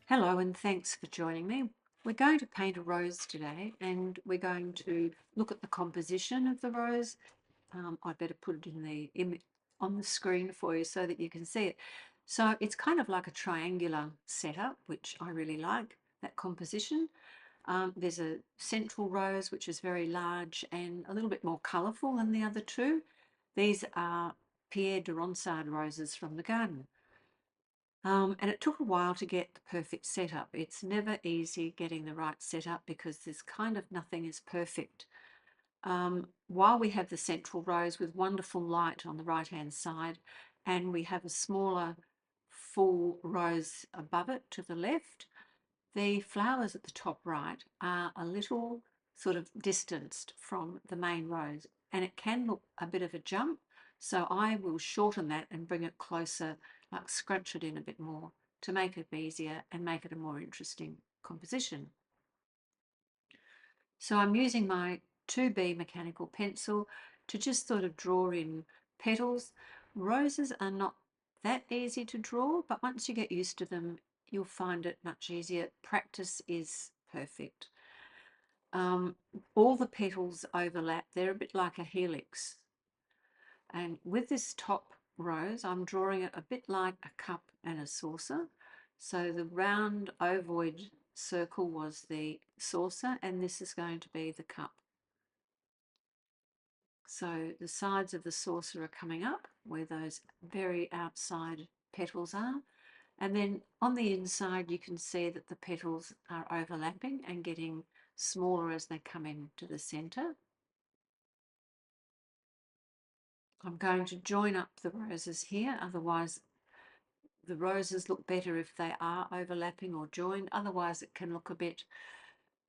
Hello and thanks for joining me. We're going to paint a rose today and we're going to look at the composition of the rose. I'd better put it in the image on the screen for you so that you can see it. So it's kind of like a triangular setup, which I really like, that composition. There's a central rose which is very large and a little bit more colourful than the other two. These are Pierre de Ronsard roses from the garden. And it took a while to get the perfect setup. It's never easy getting the right setup because there's kind of nothing is perfect. While we have the central rose with wonderful light on the right hand side, and we have a smaller full rose above it to the left, the flowers at the top right are a little sort of distanced from the main rose, and it can look a bit of a jump. So I will shorten that and bring it closer, like scrunch it in a bit more to make it easier and make it a more interesting composition. So I'm using my 2B mechanical pencil to just sort of draw in petals. Roses are not that easy to draw, but once you get used to them, you'll find it much easier. Practice is perfect. All the petals overlap. They're a bit like a helix. And with this top rose, I'm drawing it a bit like a cup and a saucer. So the round ovoid circle was the saucer, and this is going to be the cup. So the sides of the saucer are coming up where those very outside petals are. And then on the inside, you can see that the petals are overlapping and getting smaller as they come into the center. I'm going to join up the roses here, otherwise the roses look better if they are overlapping or joined. Otherwise it can look a bit,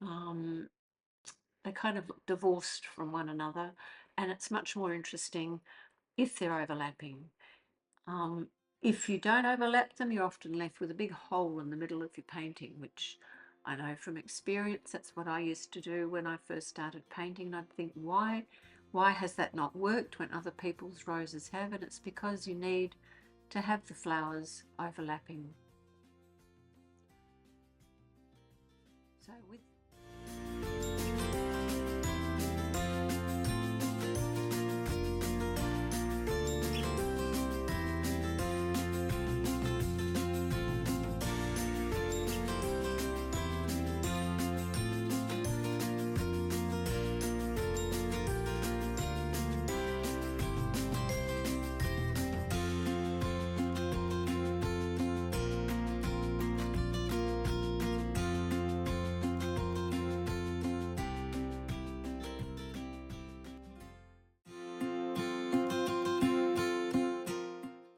they kind of look divorced from one another, and it's much more interesting if they're overlapping. If you don't overlap them, you're often left with a big hole in the middle of your painting, which I know from experience, that's what I used to do when I first started painting. And I'd think, why has that not worked when other people's roses have? And it's because you need to have the flowers overlapping. So with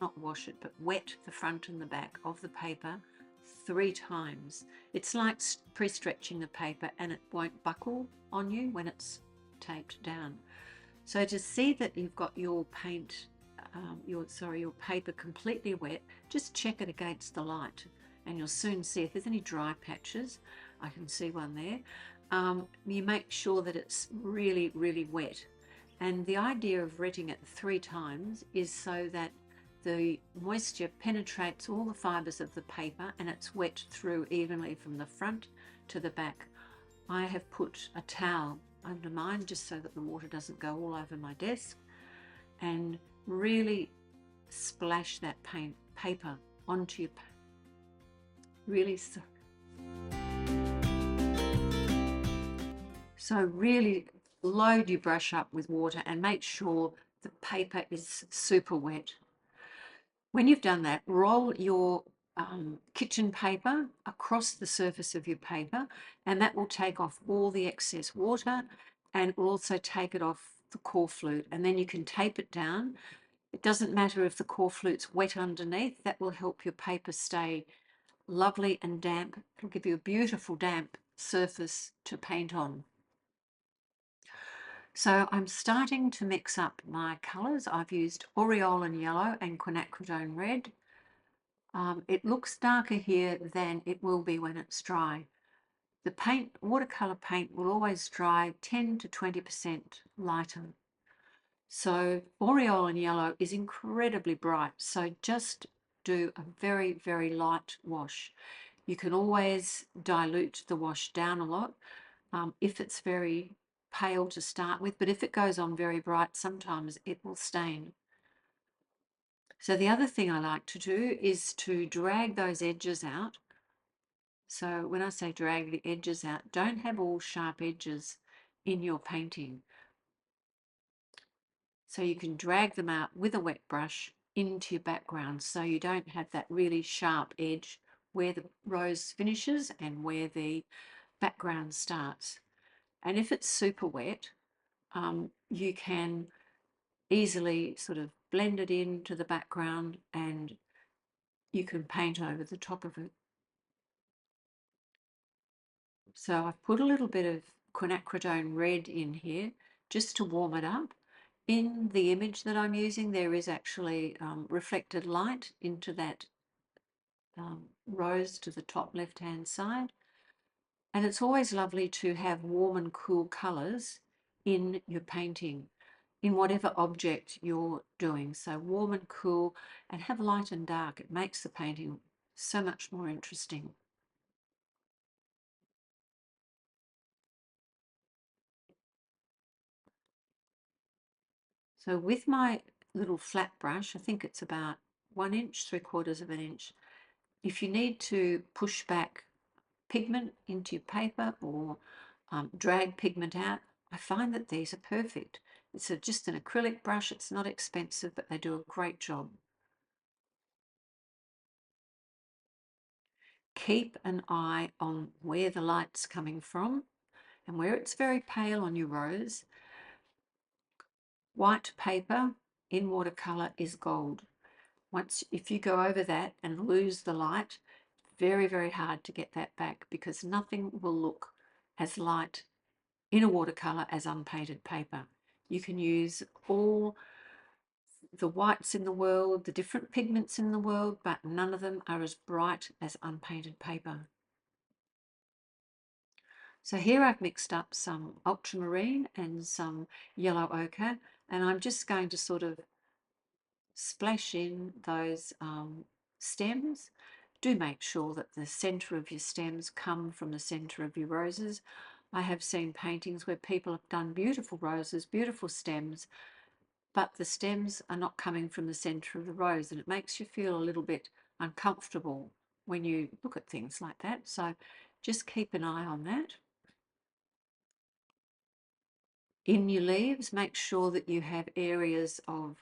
not wash it, but wet the front and the back of the paper 3 times. It's like pre-stretching the paper, and it won't buckle on you when it's taped down. So to see that you've got your paint, your paper completely wet, just check it against the light, and you'll soon see if there's any dry patches. I can see one there. You make sure that it's really, really wet. And the idea of wetting it 3 times is so that the moisture penetrates all the fibres of the paper and it's wet through evenly from the front to the back. I have put a towel under mine just so that the water doesn't go all over my desk, and really splash that paper onto your really so really load your brush up with water and make sure the paper is super wet. When you've done that, roll your kitchen paper across the surface of your paper, and that will take off all the excess water and will also take it off the core flute, and then you can tape it down. It doesn't matter if the core flute's wet underneath, that will help your paper stay lovely and damp. It'll give you a beautiful damp surface to paint on. So I'm starting to mix up my colours. I've used Aureolin Yellow and Quinacridone Red. It looks darker here than it will be when it's dry. The paint, watercolour paint, will always dry 10 to 20% lighter. So Aureolin Yellow is incredibly bright, so just do a very, very light wash. You can always dilute the wash down a lot if it's very pale to start with, but if it goes on very bright, sometimes it will stain. So the other thing I like to do is to drag those edges out. So when I say drag the edges out, don't have all sharp edges in your painting. So you can drag them out with a wet brush into your background so you don't have that really sharp edge where the rose finishes and where the background starts. And if it's super wet, you can easily sort of blend it into the background and you can paint over the top of it. So I've put a little bit of Quinacridone Red in here just to warm it up. In the image that I'm using, there is actually reflected light into that rose to the top left-hand side. And it's always lovely to have warm and cool colours in your painting, in whatever object you're doing. So warm and cool, and have light and dark. It makes the painting so much more interesting. So with my little flat brush, I think it's about 1 inch, 3/4 of an inch, if you need to push back pigment into your paper or drag pigment out, I find that these are perfect. It's just an acrylic brush. It's not expensive, but they do a great job. Keep an eye on where the light's coming from, and where it's very pale on your rose. White paper in watercolor is gold. If you go over that and lose the light, very, very hard to get that back, because nothing will look as light in a watercolor as unpainted paper. You can use all the whites in the world, the different pigments in the world, but none of them are as bright as unpainted paper. So here I've mixed up some ultramarine and some yellow ochre, and I'm just going to sort of splash in those stems. Do make sure that the centre of your stems come from the centre of your roses. I have seen paintings where people have done beautiful roses, beautiful stems, but the stems are not coming from the centre of the rose, and it makes you feel a little bit uncomfortable when you look at things like that. So just keep an eye on that. In your leaves, make sure that you have areas of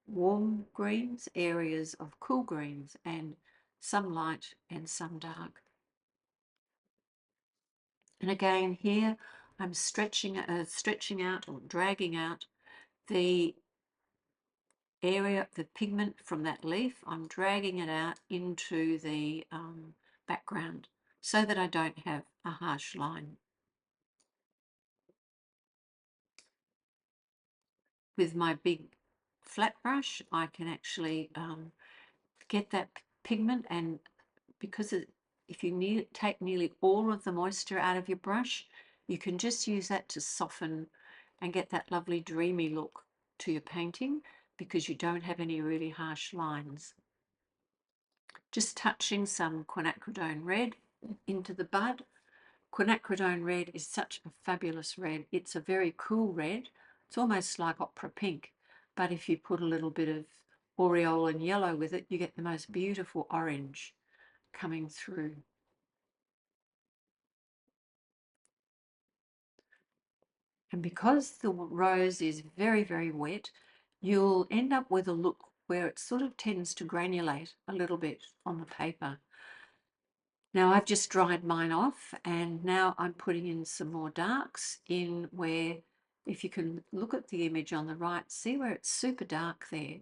warm greens, areas of cool greens, and some light and some dark. And again here, I'm stretching out or dragging out the area, the pigment from that leaf. I'm dragging it out into the background so that I don't have a harsh line. With my big flat brush, I can actually get that pigment, and because if you take nearly all of the moisture out of your brush, you can just use that to soften and get that lovely dreamy look to your painting, because you don't have any really harsh lines. Just touching some Quinacridone Red into the bud. Quinacridone Red is such a fabulous red. It's a very cool red. It's almost like opera pink, but if you put a little bit of Aureolin Yellow with it, you get the most beautiful orange coming through. And because the rose is very, very wet, you'll end up with a look where it sort of tends to granulate a little bit on the paper. Now I've just dried mine off, and now I'm putting in some more darks in where, if you can look at the image on the right, see where it's super dark there,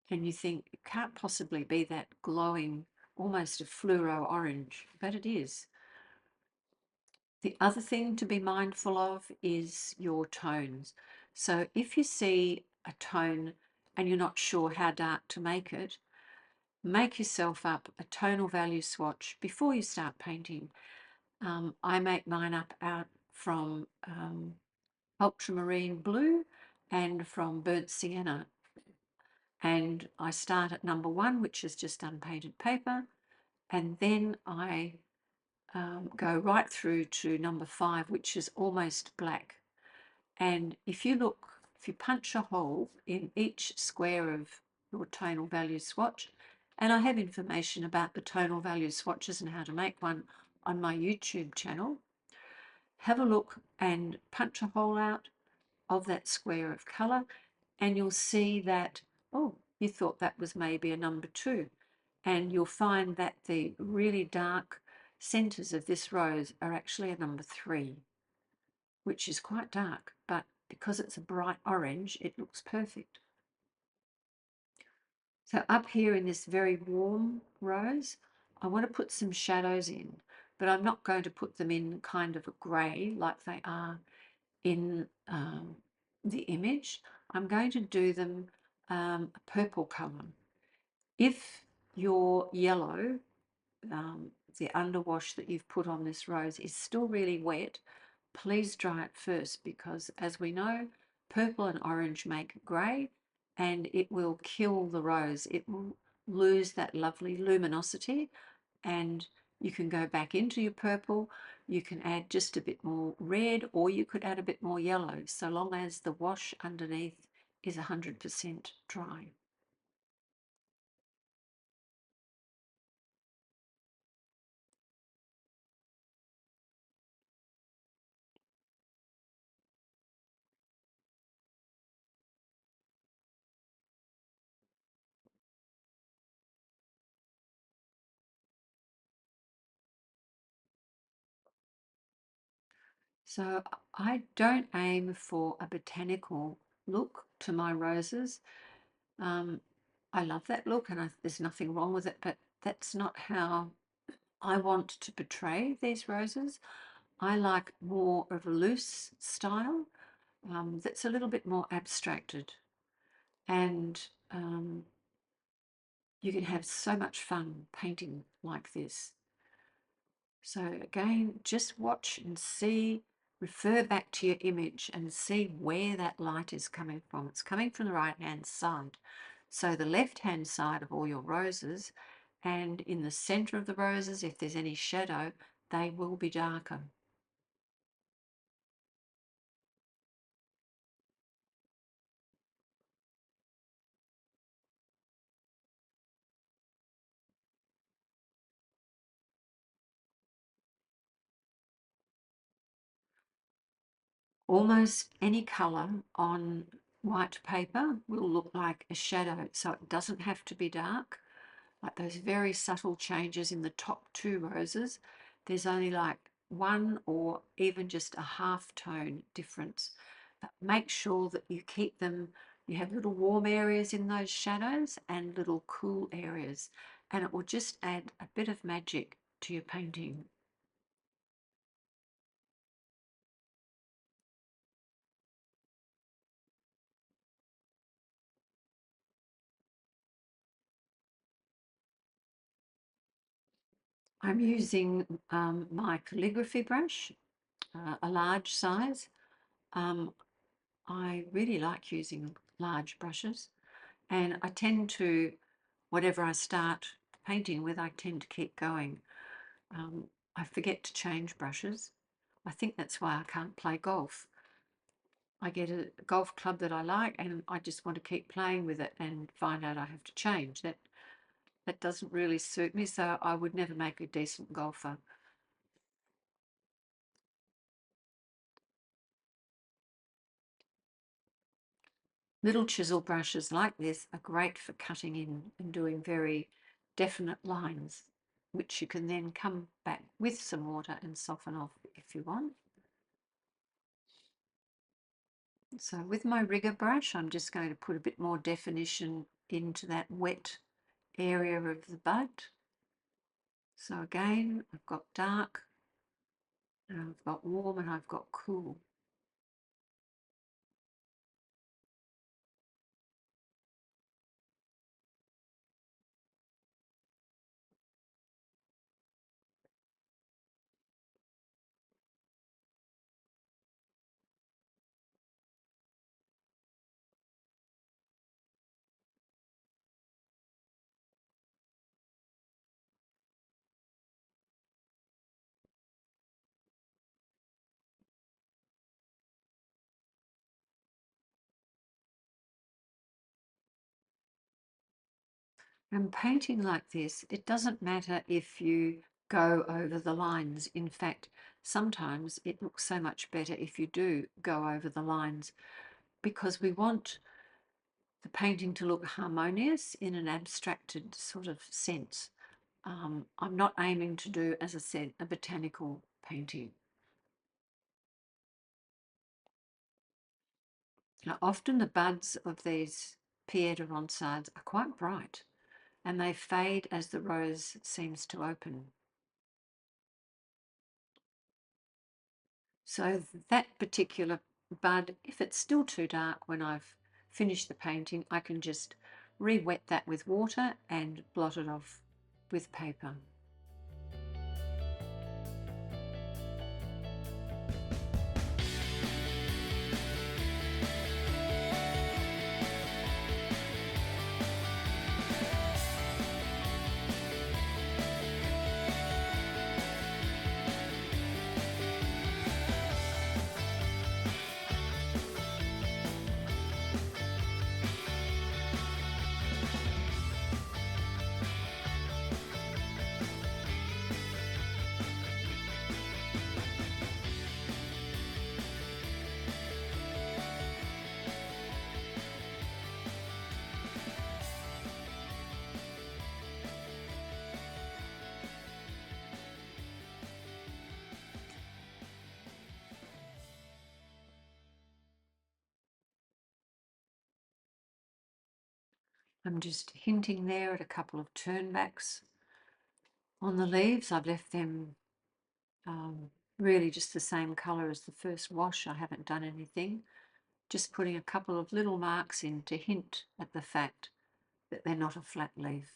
and you think it can't possibly be that glowing, almost a fluoro orange, but it is. The other thing to be mindful of is your tones. So if you see a tone and you're not sure how dark to make it, make yourself up a tonal value swatch before you start painting. I make mine up out from Ultramarine Blue and from Burnt Sienna. And I start at number 1, which is just unpainted paper. and then I go right through to number 5, which is almost black. And if you punch a hole in each square of your tonal value swatch, and I have information about the tonal value swatches and how to make one on my YouTube channel, have a look and punch a hole out of that square of colour, and you'll see that, oh, you thought that was maybe a number 2. And you'll find that the really dark centres of this rose are actually a number 3, which is quite dark, but because it's a bright orange, it looks perfect. So up here in this very warm rose, I want to put some shadows in, but I'm not going to put them in kind of a grey like they are in the image. I'm going to do them a purple colour. If your yellow, the underwash that you've put on this rose is still really wet, please dry it first, because as we know, purple and orange make grey and it will kill the rose. It will lose that lovely luminosity, and you can go back into your purple. You can add just a bit more red, or you could add a bit more yellow, so long as the wash underneath is 100% dry. So I don't aim for a botanical look to my roses. Um, I love that look, and there's nothing wrong with it, but that's not how I want to portray these roses. I like more of a loose style that's a little bit more abstracted, and you can have so much fun painting like this. So again, just watch and see, refer back to your image and see where that light is coming from. It's coming from the right-hand side. So the left-hand side of all your roses, and in the center of the roses, if there's any shadow, they will be darker. Almost any color on white paper will look like a shadow, so it doesn't have to be dark. Like those very subtle changes in the top 2 roses, there's only like 1 or even just a half tone difference. But make sure that you keep them, you have little warm areas in those shadows and little cool areas, and it will just add a bit of magic to your painting. I'm using my calligraphy brush, a large size. Um, I really like using large brushes, and I tend to, whatever I start painting with, I tend to keep going. I forget to change brushes. I think that's why I can't play golf. I get a golf club that I like and I just want to keep playing with it and find out I have to change. That doesn't really suit me, so I would never make a decent golfer. Little chisel brushes like this are great for cutting in and doing very definite lines, which you can then come back with some water and soften off if you want. So with my rigger brush, I'm just going to put a bit more definition into that wet area of the bud. So again, I've got dark, and I've got warm, and I've got cool. And painting like this, it doesn't matter if you go over the lines. In fact, sometimes it looks so much better if you do go over the lines, because we want the painting to look harmonious in an abstracted sort of sense. I'm not aiming to do, as I said, a botanical painting. Now, often the buds of these Pieta ronsards are quite bright, and they fade as the rose seems to open. So that particular bud, if it's still too dark when I've finished the painting, I can just re-wet that with water and blot it off with paper. I'm just hinting there at a couple of turnbacks on the leaves. I've left them really just the same colour as the first wash. I haven't done anything. Just putting a couple of little marks in to hint at the fact that they're not a flat leaf.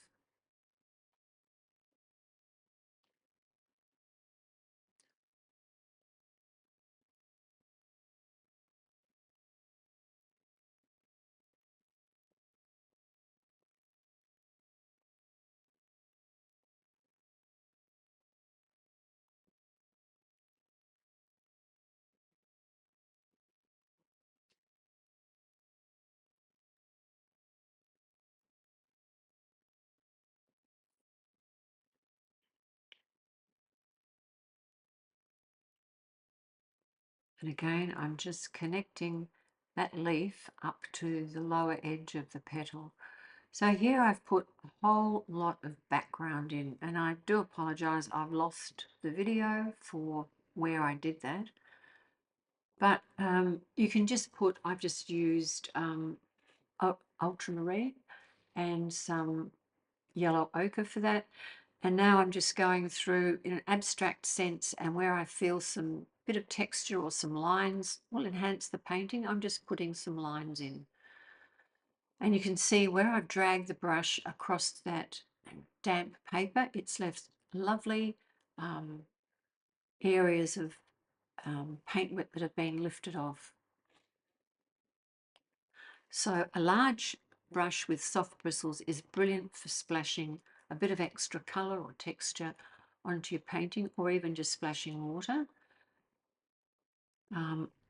And again, I'm just connecting that leaf up to the lower edge of the petal. So here I've put a whole lot of background in, and I do apologise, I've lost the video for where I did that. But you can just put, I've just used Ultramarine and some yellow ochre for that. And now I'm just going through in an abstract sense, and where I feel some bit of texture or some lines will enhance the painting, I'm just putting some lines in. And you can see where I've dragged the brush across that damp paper, it's left lovely areas of paint wet that have been lifted off. So a large brush with soft bristles is brilliant for splashing a bit of extra colour or texture onto your painting, or even just splashing water.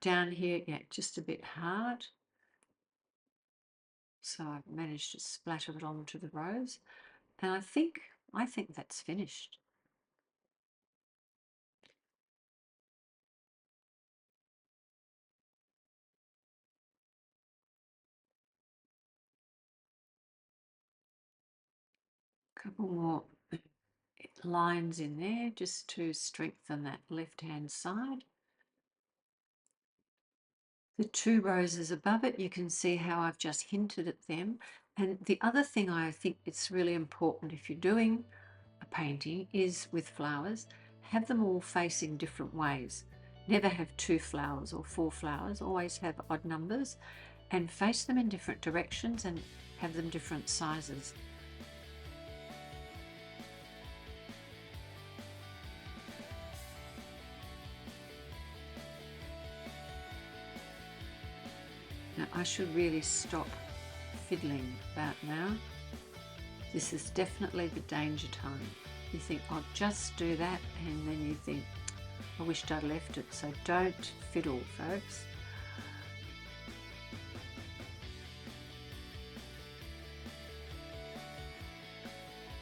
Down here, yeah, just a bit hard. So I've managed to splatter it onto the rose. And I think that's finished. A couple more lines in there just to strengthen that left-hand side. The two roses above it, you can see how I've just hinted at them. And the other thing I think it's really important if you're doing a painting is with flowers, have them all facing different ways. Never have 2 flowers or 4 flowers, always have odd numbers, and face them in different directions and have them different sizes. Now I should really stop fiddling about now. This is definitely the danger time. You think, I'll just do that, and then you think, I wished I'd left it. So don't fiddle, folks.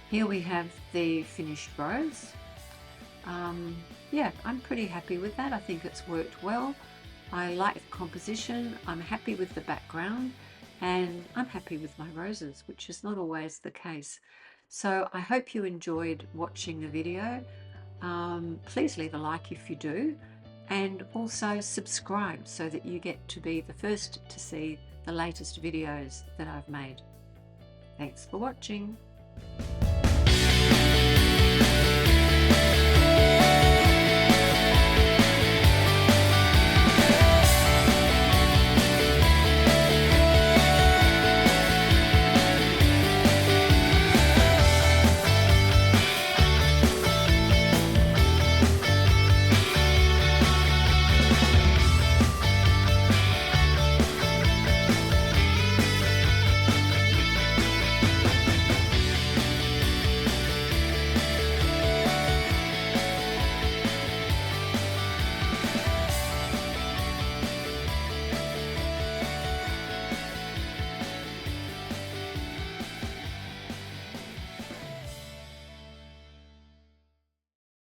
Here we have the finished rose. Yeah, I'm pretty happy with that. I think it's worked well. I like the composition, I'm happy with the background, and I'm happy with my roses, which is not always the case. So I hope you enjoyed watching the video. Please leave a like if you do, and also subscribe so that you get to be the first to see the latest videos that I've made. Thanks for watching.